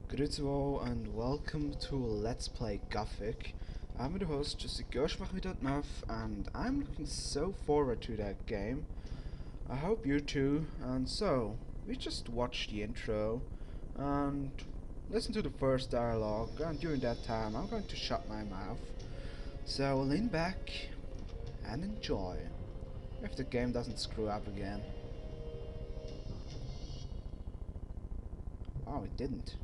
Grüezi wohl and welcome to Let's Play Gothic. I'm the host, Jessica and I'm looking so forward to that game. I hope you too. And so, we just watched the intro and listen to the first dialogue, and during that time I'm going to shut my mouth. So lean back and enjoy, if the game doesn't screw up again. Oh, it didn't.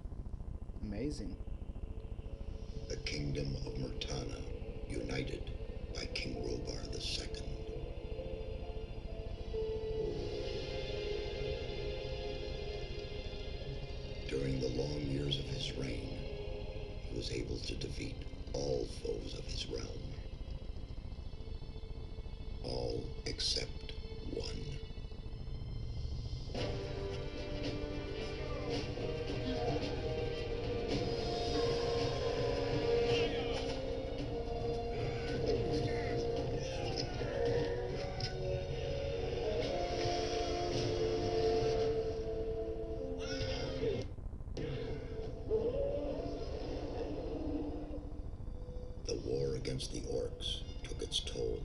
Amazing. The kingdom of Murtana, united by King Robar II. During the long years of his reign, he was able to defeat all foes of his realm. All except one. The war against the orcs took its toll,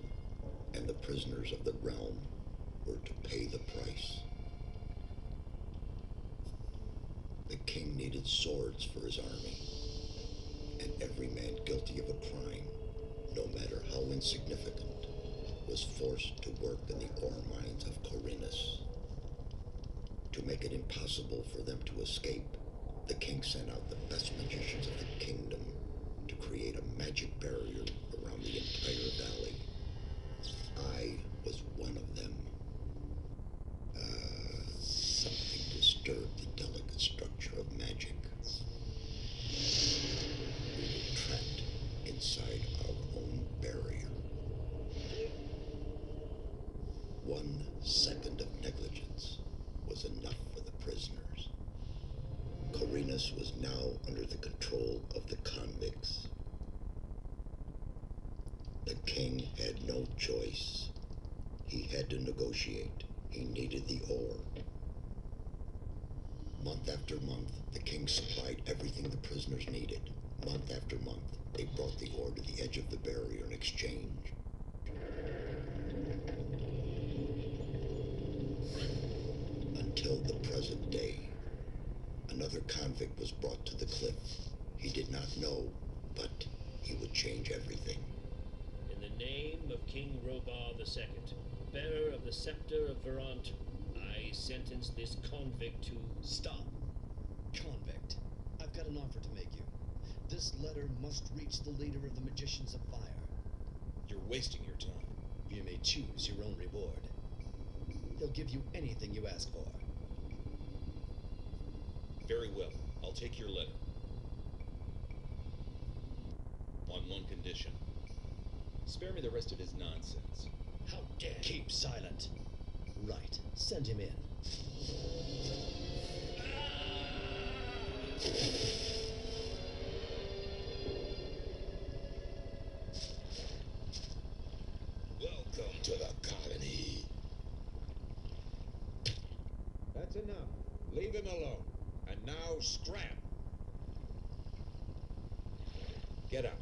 and the prisoners of the realm were to pay the price. The king needed swords for his army, and every man guilty of a crime, no matter how insignificant, was forced to work in the ore mines of Corinus. To make it impossible for them to escape, the king sent out the best magicians of the kingdom to create a magic barrier around the entire valley. I was one of them. Something disturbed the delicate structure of magic. We were trapped inside our own barrier. 1 second of negligence was enough for the prisoners. Corinus was now under the control of the convicts. The king had no choice. He had to negotiate. He needed the ore. Month after month, the king supplied everything the prisoners needed. Month after month, they brought the ore to the edge of the barrier in exchange. Until the present day. Another convict was brought to the cliff. He did not know, but he would change everything. In the name of King Robar II, bearer of the scepter of Verant, I sentence this convict to... Stop. Convict, I've got an offer to make you. This letter must reach the leader of the Magicians of Fire. You're wasting your time. You may choose your own reward. He'll give you anything you ask for. Very well. I'll take your letter. On one condition. Spare me the rest of his nonsense. How dare you? Keep silent. Right. Send him in. Welcome to the colony. That's enough. Leave him alone. And now scram. Get up.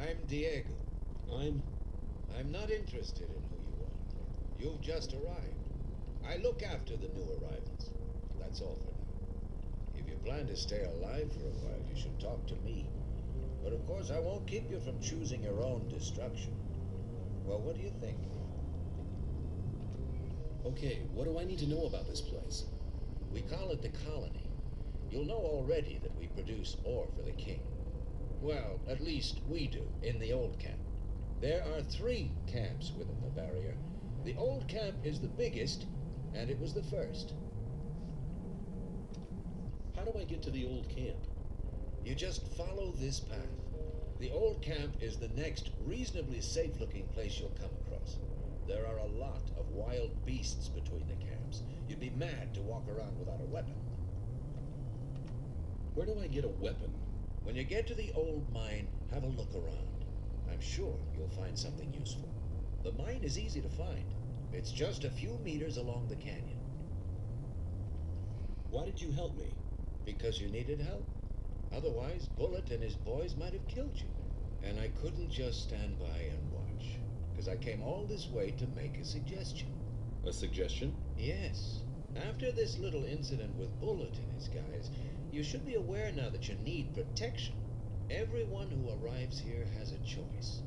I'm Diego. I'm not interested in who you are. You've just arrived. I look after the new arrivals. That's all for now. If you plan to stay alive for a while, you should talk to me. But of course, I won't keep you from choosing your own destruction. Well, what do you think? Okay, what do I need to know about this place? We call it the colony. You'll know already that we produce ore for the king. Well, at least we do, in the old camp. There are 3 camps within the barrier. The old camp is the biggest, and it was the first. How do I get to the old camp? You just follow this path. The old camp is the next reasonably safe-looking place you'll come across. There are a lot of wild beasts between the camps. You'd be mad to walk around without a weapon. Where do I get a weapon? When you get to the old mine, have a look around. I'm sure you'll find something useful. The mine is easy to find. It's just a few meters along the canyon. Why did you help me? Because you needed help. Otherwise, Bullet and his boys might have killed you. And I couldn't just stand by and watch. Because I came all this way to make a suggestion. A suggestion? Yes. After this little incident with Bullet and his guys, you should be aware now that you need protection. Everyone who arrives here has a choice.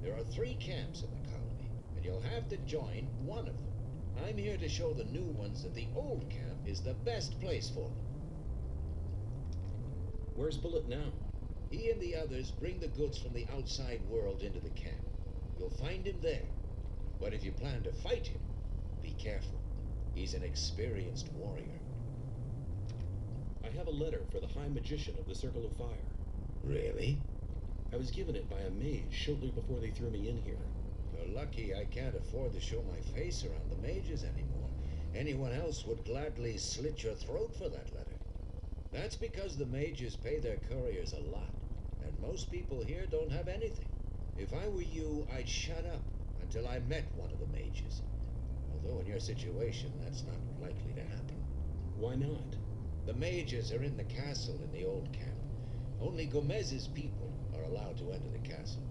There are 3 camps in the colony, and you'll have to join one of them. I'm here to show the new ones that the old camp is the best place for them. Where's Bullet now? He and the others bring the goods from the outside world into the camp. You'll find him there. But if you plan to fight him, be careful. He's an experienced warrior. I have a letter for the High Magician of the Circle of Fire. Really? I was given it by a mage shortly before they threw me in here. You're lucky I can't afford to show my face around the mages anymore. Anyone else would gladly slit your throat for that letter. That's because the mages pay their couriers a lot, and most people here don't have anything. If I were you, I'd shut up until I met one of the mages. Although in your situation, that's not likely to happen. Why not? The mages are in the castle in the old camp. Only Gomez's people are allowed to enter the castle.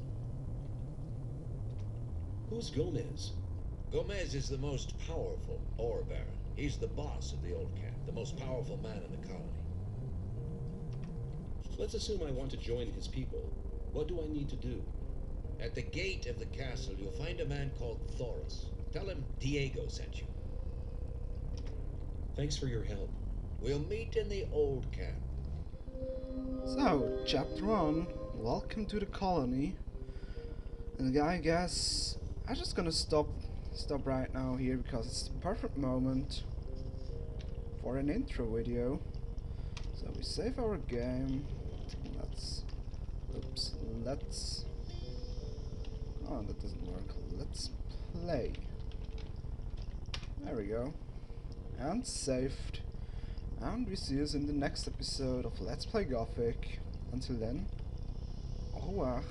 Who's Gomez? Gomez is the most powerful ore baron. He's the boss of the old camp, the most powerful man in the colony. Let's assume I want to join his people. What do I need to do? At the gate of the castle, you'll find a man called Thoris. Tell him Diego sent you. Thanks for your help. We'll meet in the old camp. So, chapter 1, welcome to the colony. And I guess I'm just gonna stop right now here because it's the perfect moment for an intro video. So we save our game. Let's oh, that doesn't work. Let's play. There we go. And saved. And we see us in the next episode of Let's Play Gothic. Until then, au revoir.